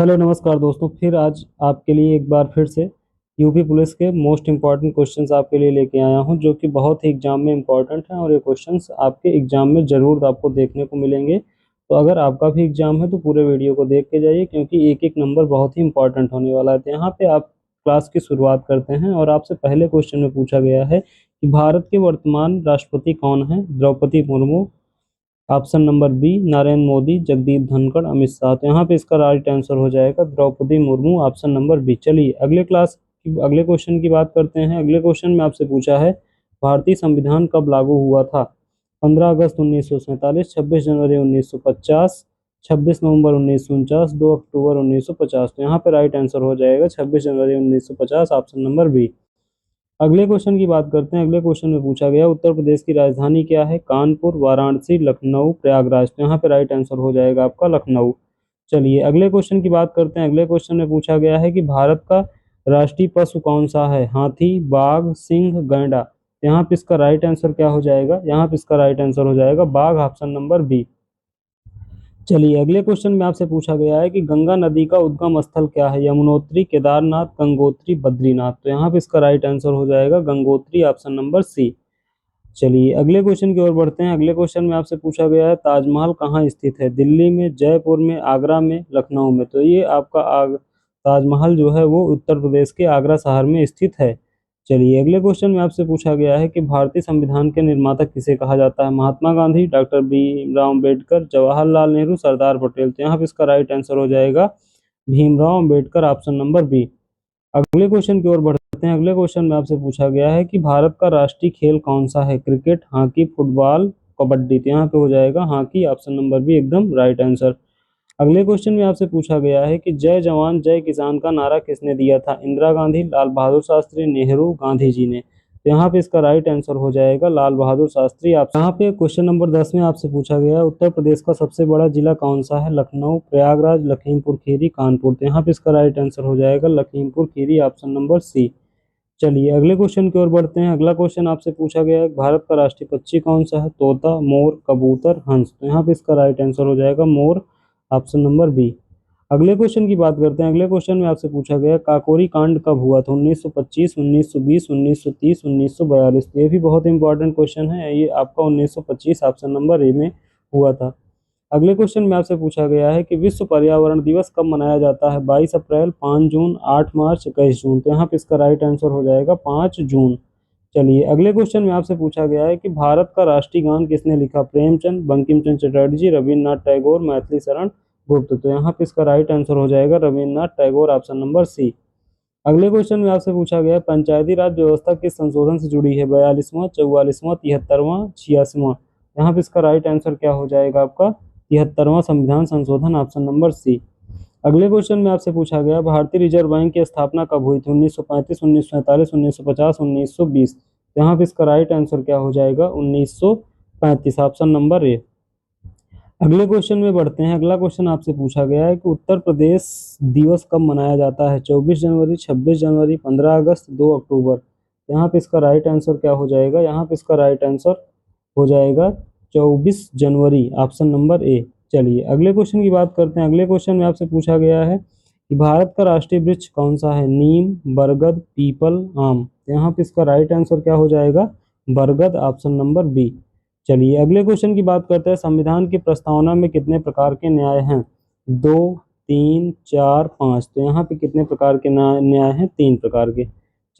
Hello नमस्कार दोस्तों। फिर आज आपके लिए एक बार फिर से यूपी पुलिस के मोस्ट इम्पॉर्टेंट क्वेश्चंस आपके लिए लेके आया हूं, जो कि बहुत ही एग्जाम में इम्पॉर्टेंट हैं और ये क्वेश्चंस आपके एग्जाम में ज़रूर आपको देखने को मिलेंगे। तो अगर आपका भी एग्जाम है तो पूरे वीडियो को देख के जाइए, क्योंकि एक एक नंबर बहुत ही इंपॉर्टेंट होने वाला है। तो यहाँ पे आप क्लास की शुरुआत करते हैं और आपसे पहले क्वेश्चन में पूछा गया है कि भारत के वर्तमान राष्ट्रपति कौन है? Droupadi Murmu, option number B Narendra Modi, Jagdeep Dhankhar, Amit Shah. तो यहाँ पे इसका राइट आंसर हो जाएगा Droupadi Murmu, option number B. चलिए अगले क्वेश्चन की बात करते हैं। अगले क्वेश्चन में आपसे पूछा है भारतीय संविधान कब लागू हुआ था? 15 अगस्त 1947, 26 जनवरी 1950, 26 नवंबर 1949, 2 अक्टूबर 1950। तो यहाँ पे राइट आंसर हो जाएगा 26 जनवरी 1950, ऑप्शन नंबर बी। अगले क्वेश्चन की बात करते हैं। अगले क्वेश्चन में पूछा गया उत्तर प्रदेश की राजधानी क्या है? कानपुर, वाराणसी, लखनऊ, प्रयागराज। तो यहाँ पे राइट आंसर हो जाएगा आपका लखनऊ। चलिए अगले क्वेश्चन की बात करते हैं। अगले क्वेश्चन में पूछा गया है कि भारत का राष्ट्रीय पशु कौन सा है? हाथी, बाघ, सिंह, गैंडा। तो यहाँ पे इसका राइट आंसर क्या हो जाएगा? यहाँ पे इसका राइट आंसर हो जाएगा बाघ, ऑप्शन नंबर बी। चलिए अगले क्वेश्चन में आपसे पूछा गया है कि गंगा नदी का उद्गम स्थल क्या है? यमुनोत्री, केदारनाथ, गंगोत्री, बद्रीनाथ। तो यहाँ पे इसका राइट आंसर हो जाएगा गंगोत्री, ऑप्शन नंबर सी। चलिए अगले क्वेश्चन की ओर बढ़ते हैं। अगले क्वेश्चन में आपसे पूछा गया है ताजमहल कहाँ स्थित है? दिल्ली में, जयपुर में, आगरा में, लखनऊ में। तो ये आपका ताजमहल जो है वो उत्तर प्रदेश के आगरा शहर में स्थित है। चलिए अगले क्वेश्चन में आपसे पूछा गया है कि भारतीय संविधान के निर्माता किसे कहा जाता है? महात्मा गांधी, डॉक्टर भीमराव अम्बेडकर, जवाहरलाल नेहरू, सरदार पटेल। तो यहाँ पे इसका राइट आंसर हो जाएगा Bhimrao Ambedkar, option number B. अगले क्वेश्चन की ओर बढ़ते हैं। अगले क्वेश्चन में आपसे पूछा गया है कि भारत का राष्ट्रीय खेल कौन सा है? Cricket, hockey, football, kabaddi. तो यहाँ पे हो जाएगा हॉकी, ऑप्शन नंबर बी एकदम राइट आंसर। अगले क्वेश्चन में आपसे पूछा गया है कि जय जवान जय किसान का नारा किसने दिया था? इंदिरा गांधी, लाल बहादुर शास्त्री, नेहरू, गांधी जी ने। तो यहाँ पे इसका राइट आंसर हो जाएगा लाल बहादुर शास्त्री। आप यहाँ पे क्वेश्चन नंबर 10 में आपसे पूछा गया है उत्तर प्रदेश का सबसे बड़ा जिला कौन सा है? लखनऊ, प्रयागराज, लखीमपुर खीरी, कानपुर। तो यहाँ पे इसका राइट आंसर हो जाएगा Lakhimpur Kheri, option number C. चलिए अगले क्वेश्चन की ओर बढ़ते हैं। अगला क्वेश्चन आपसे पूछा गया है भारत का राष्ट्रीय पक्षी कौन सा है? तोता, मोर, कबूतर, हंस। तो यहाँ पे इसका राइट आंसर हो जाएगा मोर, ऑप्शन नंबर बी। अगले क्वेश्चन की बात करते हैं। अगले क्वेश्चन में आपसे पूछा गया काकोरी कांड कब हुआ था? 1925, 1920, 1930, 1942। ये भी बहुत इंपॉर्टेंट क्वेश्चन है। ये आपका 1925, ऑप्शन नंबर ए में हुआ था। अगले क्वेश्चन में आपसे पूछा गया है कि विश्व पर्यावरण दिवस कब मनाया जाता है? 22 अप्रैल, 5 जून, 8 मार्च, 21 जून। तो यहाँ पे इसका राइट आंसर हो जाएगा 5 जून। चलिए अगले क्वेश्चन में आपसे पूछा गया है कि भारत का राष्ट्रीय गान किसने लिखा? प्रेमचंद, बंकिम चंद्र चटर्जी, रविन्द्रनाथ टैगोर, मैथिली शरण गुप्त। तो यहाँ पे इसका राइट आंसर हो जाएगा Rabindranath Tagore, option number C. अगले क्वेश्चन में आपसे पूछा गया है पंचायती राज व्यवस्था किस संशोधन से जुड़ी है? 42वां, 44वां, 73वां, 86वां। यहाँ पे इसका राइट आंसर क्या हो जाएगा आपका? 73वां संविधान संशोधन, ऑप्शन नंबर सी। अगले क्वेश्चन में आपसे पूछा गया भारतीय रिजर्व बैंक की स्थापना कब हुई थी? 1935, 1947, 1950, 1920। यहाँ पे इसका राइट आंसर क्या हो जाएगा? 1935, ऑप्शन नंबर ए। अगले क्वेश्चन में बढ़ते हैं। अगला क्वेश्चन आपसे पूछा गया है कि उत्तर प्रदेश दिवस कब मनाया जाता है? 24 जनवरी, 26 जनवरी, 15 अगस्त, 2 अक्टूबर। यहाँ पे इसका राइट आंसर क्या हो जाएगा? यहाँ पे इसका राइट आंसर हो जाएगा 24 जनवरी, ऑप्शन नंबर ए। चलिए अगले क्वेश्चन की बात करते हैं। अगले क्वेश्चन में आपसे पूछा गया है कि भारत का राष्ट्रीय वृक्ष कौन सा है? नीम, बरगद, पीपल, आम। यहाँ पे इसका राइट आंसर क्या हो जाएगा? बरगद, ऑप्शन नंबर बी। चलिए अगले क्वेश्चन की बात करते हैं। संविधान की प्रस्तावना में कितने प्रकार के न्याय हैं? 2, 3, 4, 5। तो यहाँ पे कितने प्रकार के न्याय हैं? 3 प्रकार के।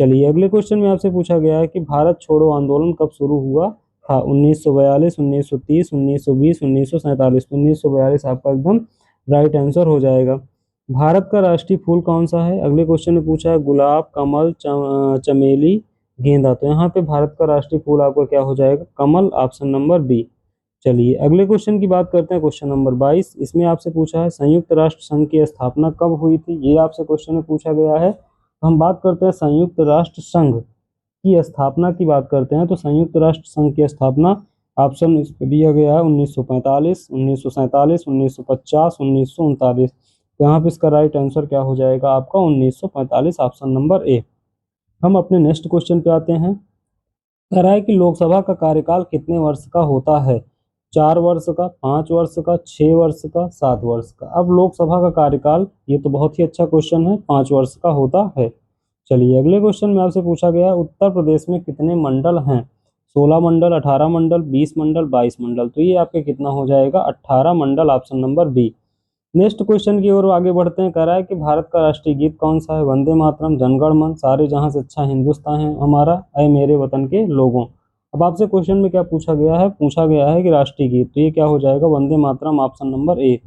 चलिए अगले क्वेश्चन में आपसे पूछा गया है कि भारत छोड़ो आंदोलन कब शुरू हुआ था? 1942, 1930, 1920, 1947। 1942 आपका एकदम राइट आंसर हो जाएगा। भारत का राष्ट्रीय फूल कौन सा है? अगले क्वेश्चन में पूछा है गुलाब, कमल, चमेली, गेंदा। तो यहाँ पे भारत का राष्ट्रीय फूल आपका क्या हो जाएगा? कमल, ऑप्शन नंबर बी। चलिए अगले क्वेश्चन की बात करते हैं। Question number 22। इसमें आपसे पूछा है संयुक्त राष्ट्र संघ की स्थापना कब हुई थी? ये आपसे क्वेश्चन में पूछा गया है। तो हम बात करते हैं संयुक्त राष्ट्र संघ की स्थापना की बात करते हैं। तो संयुक्त राष्ट्र संघ की स्थापना ऑप्शन इस पे दिया गया है 1945, 1947, 1950, 1939। तो यहाँ पे इसका राइट आंसर क्या हो जाएगा आपका? 1945, ऑप्शन नंबर ए। हम अपने नेक्स्ट क्वेश्चन पे आते हैं। कह रहा है कि लोकसभा का कार्यकाल कितने वर्ष का होता है? 4 वर्ष का, 5 वर्ष का, 6 वर्ष का, 7 वर्ष का। अब लोकसभा का कार्यकाल, ये तो बहुत ही अच्छा क्वेश्चन है, 5 वर्ष का होता है। चलिए अगले क्वेश्चन में आपसे पूछा गया है उत्तर प्रदेश में कितने मंडल हैं? 16 मंडल, 18 मंडल, 20 मंडल, 22 मंडल। तो ये आपके कितना हो जाएगा? 18 मंडल, option number B. Next question की ओर आगे बढ़ते हैं। कह रहा है कि भारत का राष्ट्रीय गीत कौन सा है? वंदे मातरम, जनगण मन, सारे जहां से अच्छा हिंदुस्तान है हमारा, ऐ मेरे वतन के लोगों। अब आपसे क्वेश्चन में क्या पूछा गया है? पूछा गया है कि राष्ट्रीय गीत, तो ये क्या हो जाएगा? Vande Mataram, option number A.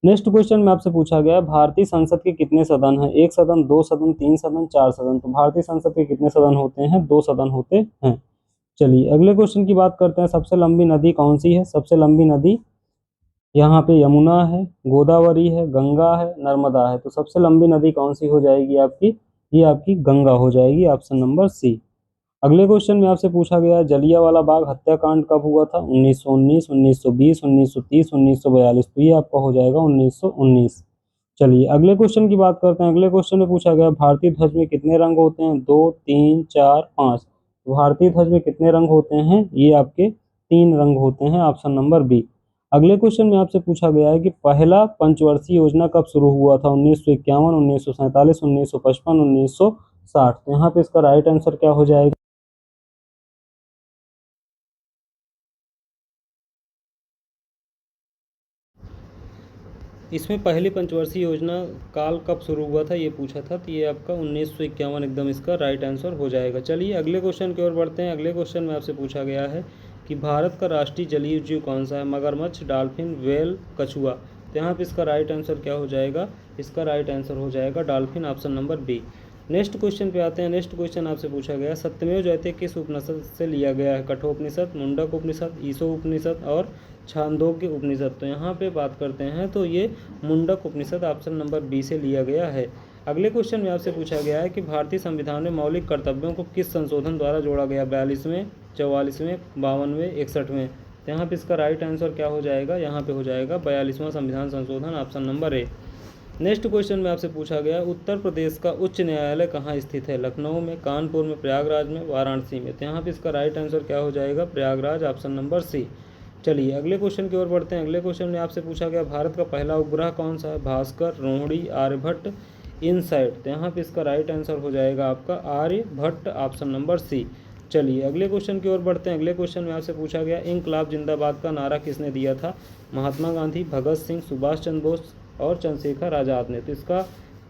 Next question में आपसे पूछा गया है भारतीय संसद के कितने सदन हैं? 1 सदन, 2 सदन, 3 सदन, 4 सदन। तो भारतीय संसद के कितने सदन होते हैं? 2 सदन होते हैं। चलिए अगले क्वेश्चन की बात करते हैं। सबसे लंबी नदी कौन सी है? सबसे लंबी नदी यहाँ पे यमुना है, गोदावरी है, गंगा है, नर्मदा है। तो सबसे लंबी नदी कौन सी हो जाएगी आपकी? ये आपकी गंगा हो जाएगी, ऑप्शन नंबर सी। अगले क्वेश्चन में आपसे पूछा गया है जलियांवाला बाग हत्याकांड कब हुआ था? 1919, 1920, 1930, 1942। तो ये आपका हो जाएगा 1919। चलिए अगले क्वेश्चन की बात करते हैं। अगले क्वेश्चन में पूछा गया भारतीय ध्वज में कितने रंग होते हैं? 2, 3, 4, 5। तो भारतीय ध्वज में कितने रंग होते हैं? ये आपके 3 रंग होते हैं, ऑप्शन नंबर बी। अगले क्वेश्चन में आपसे पूछा गया है कि पहला पंचवर्षीय योजना कब शुरू हुआ था? 1951, 1947, 1955, 1960। तो यहाँ पे इसका राइट आंसर क्या हो जाएगा? इसमें पहली पंचवर्षीय योजना काल कब शुरू हुआ था ये पूछा था, तो ये आपका 1951 एकदम इसका राइट आंसर हो जाएगा। चलिए अगले क्वेश्चन की ओर बढ़ते हैं। अगले क्वेश्चन में आपसे पूछा गया है कि भारत का राष्ट्रीय जलीय जीव कौन सा है? मगरमच्छ, डॉल्फिन, व्हेल, कछुआ। तो यहाँ पे इसका राइट आंसर क्या हो जाएगा? इसका राइट आंसर हो जाएगा dolphin, option number B. Next question पे आते हैं। नेक्स्ट क्वेश्चन आपसे पूछा गया सत्यमेव जयते किस उपनिषद से लिया गया है? कठोपनिषद, मुंडक उपनिषद, ईशो उपनिषद और छांदोग्य उपनिषद। तो यहाँ पे बात करते हैं तो ये मुंडक उपनिषद, ऑप्शन नंबर बी से लिया गया है। अगले क्वेश्चन में आपसे पूछा गया है कि भारतीय संविधान में मौलिक कर्तव्यों को किस संशोधन द्वारा जोड़ा गया? 42वें, 44वें, 52वें, 61वें। तो यहाँ पे इसका राइट आंसर क्या हो जाएगा? यहाँ पे हो जाएगा 42वां संविधान संशोधन, option number A. Next question में आपसे पूछा गया उत्तर प्रदेश का उच्च न्यायालय कहाँ स्थित है? लखनऊ में, कानपुर में, प्रयागराज में, वाराणसी में। तो यहाँ पे इसका राइट आंसर क्या हो जाएगा? Prayagraj, option number C. चलिए अगले क्वेश्चन की ओर बढ़ते हैं। अगले क्वेश्चन में आपसे पूछा गया भारत का पहला उपग्रह कौन सा है? भास्कर, रोहिणी, आर्यभट्ट, इनसाइट। तो यहाँ पे इसका राइट आंसर हो जाएगा आपका आर्यभट्ट, ऑप्शन नंबर सी। चलिए अगले क्वेश्चन की ओर बढ़ते हैं। अगले क्वेश्चन में आपसे पूछा गया इंकलाब जिंदाबाद का नारा किसने दिया था? महात्मा गांधी, भगत सिंह, सुभाष चंद्र बोस और चंद्रशेखर आज़ाद ने। तो इसका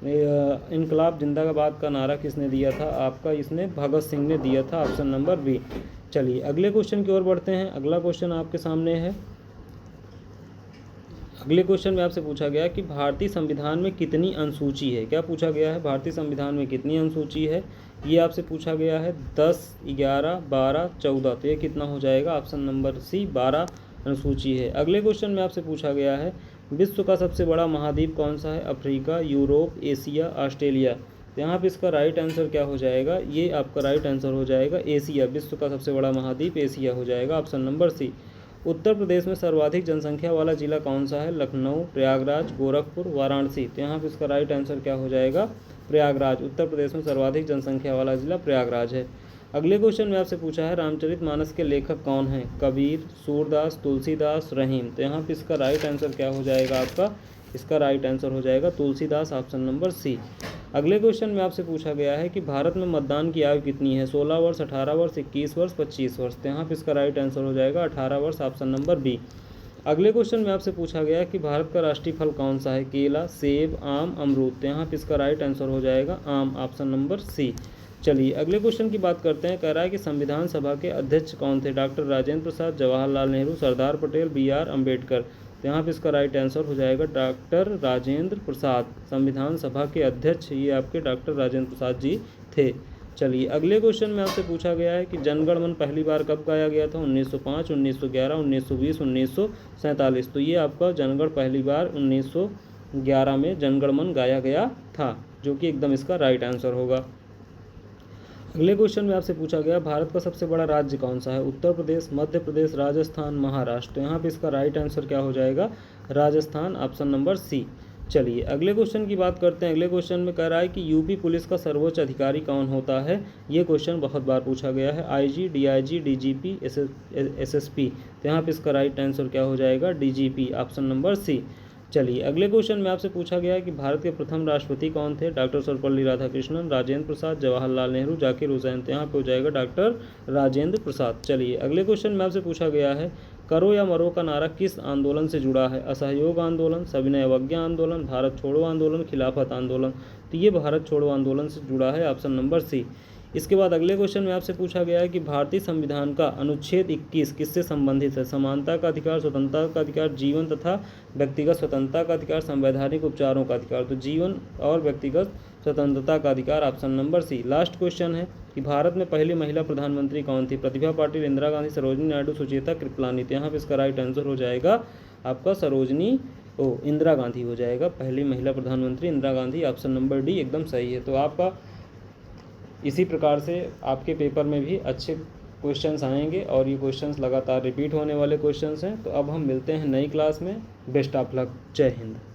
इंकलाब जिंदाबाद का नारा किसने दिया था? आपका इसने भगत सिंह ने दिया था, ऑप्शन नंबर बी। चलिए अगले क्वेश्चन की ओर बढ़ते हैं। अगला क्वेश्चन आपके सामने है। अगले क्वेश्चन में आपसे पूछा गया कि भारतीय संविधान में कितनी अनुसूची है? क्या पूछा गया है? भारतीय संविधान में कितनी अनुसूची है? ये आपसे पूछा गया है 10, 11, 12, 14। तो ये कितना हो जाएगा? ऑप्शन नंबर सी, 12 अनुसूची है। अगले क्वेश्चन में आपसे पूछा गया है विश्व का सबसे बड़ा महाद्वीप कौन सा है? Africa, Europe, Asia, Australia. तो यहाँ पे इसका राइट आंसर क्या हो जाएगा? ये आपका राइट आंसर हो जाएगा एशिया। विश्व का सबसे बड़ा महाद्वीप एशिया हो जाएगा, ऑप्शन नंबर सी। उत्तर प्रदेश में सर्वाधिक जनसंख्या वाला जिला कौन सा है? लखनऊ, प्रयागराज, गोरखपुर, वाराणसी। तो यहाँ पे इसका राइट आंसर क्या हो जाएगा? प्रयागराज। उत्तर प्रदेश में सर्वाधिक जनसंख्या वाला जिला प्रयागराज है। अगले क्वेश्चन में आपसे पूछा है रामचरितमानस के लेखक कौन हैं? कबीर, सूरदास, तुलसीदास, रहीम। तो यहाँ पे इसका राइट आंसर क्या हो जाएगा आपका? इसका राइट आंसर हो जाएगा तुलसीदास, ऑप्शन नंबर सी। अगले क्वेश्चन में आपसे पूछा गया है कि भारत में मतदान की आयु कितनी है? 16 वर्ष, 18 वर्ष, 21 वर्ष, 25 वर्ष। तो यहाँ पे इसका राइट आंसर हो जाएगा 18 वर्ष, ऑप्शन नंबर बी। अगले क्वेश्चन में आपसे पूछा गया है कि भारत का राष्ट्रीय फल कौन सा है? केला, सेब, आम, अमरूद। तो यहाँ पे इसका राइट आंसर हो जाएगा आम, ऑप्शन नंबर सी। चलिए अगले क्वेश्चन की बात करते हैं। कह रहा है कि संविधान सभा के अध्यक्ष कौन थे? Doctor Rajendra Prasad, Jawaharlal Nehru, Sardar Patel, BR Ambedkar. तो यहाँ पे इसका राइट आंसर हो जाएगा डॉक्टर राजेंद्र प्रसाद। संविधान सभा के अध्यक्ष ये आपके डॉक्टर राजेंद्र प्रसाद जी थे। चलिए अगले क्वेश्चन में आपसे पूछा गया है कि जनगण मन पहली बार कब गाया गया था? 1905, 1911, 1920, 1947। तो ये आपका जनगण पहली बार 1911 में जनगण मन गाया गया था, जो कि एकदम इसका राइट आंसर होगा। अगले क्वेश्चन में आपसे पूछा गया भारत का सबसे बड़ा राज्य कौन सा है? उत्तर प्रदेश, मध्य प्रदेश, राजस्थान, महाराष्ट्र। तो यहाँ पे इसका राइट आंसर क्या हो जाएगा? Rajasthan, option number C. चलिए अगले क्वेश्चन की बात करते हैं। अगले क्वेश्चन में कह रहा है कि यूपी पुलिस का सर्वोच्च अधिकारी कौन होता है। ये क्वेश्चन बहुत बार पूछा गया है। IG, DIG, DGP, SSP. तो यहाँ पे इसका राइट आंसर क्या हो जाएगा, डीजीपी, ऑप्शन नंबर सी। चलिए अगले क्वेश्चन में आपसे पूछा गया है कि भारत के प्रथम राष्ट्रपति कौन थे। डॉक्टर सर्वपल्ली राधाकृष्णन, राजेंद्र प्रसाद, जवाहरलाल नेहरू, जाकिर हुसैन। तो यहाँ पे हो जाएगा डॉक्टर राजेंद्र प्रसाद। चलिए अगले क्वेश्चन में आपसे पूछा गया है करो या मरो का नारा किस आंदोलन से जुड़ा है। असहयोग आंदोलन, सविनय अवज्ञा आंदोलन, भारत छोड़ो आंदोलन, खिलाफत आंदोलन। तो ये भारत छोड़ो आंदोलन से जुड़ा है, ऑप्शन नंबर सी। इसके बाद अगले क्वेश्चन में आपसे पूछा गया है कि भारतीय संविधान का अनुच्छेद 21 किससे संबंधित है। समानता का अधिकार, स्वतंत्रता का अधिकार, जीवन तथा व्यक्तिगत स्वतंत्रता का अधिकार, संवैधानिक उपचारों का अधिकार। तो जीवन और व्यक्तिगत स्वतंत्रता का अधिकार, option number C. Last question है कि भारत में पहली महिला प्रधानमंत्री कौन थी। प्रतिभा पाटिल, इंदिरा गांधी, सरोजिनी नायडू, सुचेता कृपलानी। तो यहाँ पे इसका राइट आंसर हो जाएगा आपका इंदिरा गांधी हो जाएगा। पहली महिला प्रधानमंत्री Indira Gandhi, option number D एकदम सही है। तो आपका इसी प्रकार से आपके पेपर में भी अच्छे क्वेश्चंस आएंगे और ये क्वेश्चंस लगातार रिपीट होने वाले क्वेश्चंस हैं। तो अब हम मिलते हैं नई क्लास में। बेस्ट ऑफ लक, जय हिंद।